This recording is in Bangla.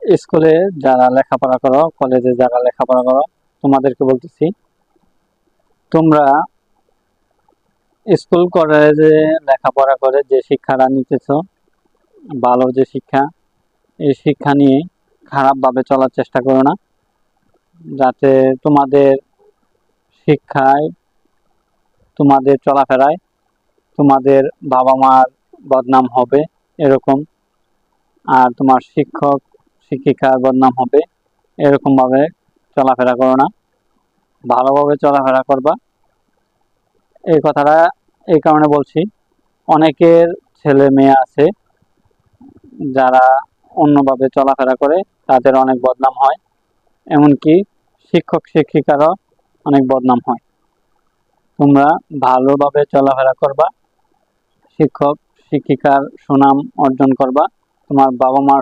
স্কুলে যারা লেখাপড়া করো, কলেজে যারা লেখাপড়া করো, তোমাদেরকে বলতেছি, তোমরা স্কুল কলেজে লেখাপড়া করে যে শিক্ষাটা নিতেছো, ভালো যে শিক্ষা, এই শিক্ষা নিয়ে খারাপভাবে চলার চেষ্টা করো না, যাতে তোমাদের শিক্ষায়, তোমাদের চলাফেরায়, তোমাদের বাবা মার বদনাম হবে এরকম, আর তোমার শিক্ষক শিক্ষিকার বদনাম হবে এরকম ভাবে চলাফেরা করো না, ভালোভাবে চলাফেরা করবা। এই কথাটা এই কারণে বলছি, অনেকের ছেলে মেয়ে আছে যারা অন্যভাবে চলাফেরা করে, তাদের অনেক বদনাম হয়, এমনকি শিক্ষক শিক্ষিকারও অনেক বদনাম হয়। তোমরা ভালোভাবে চলাফেরা করবা, শিক্ষক শিক্ষিকার সুনাম অর্জন করবা, তোমার বাবা মার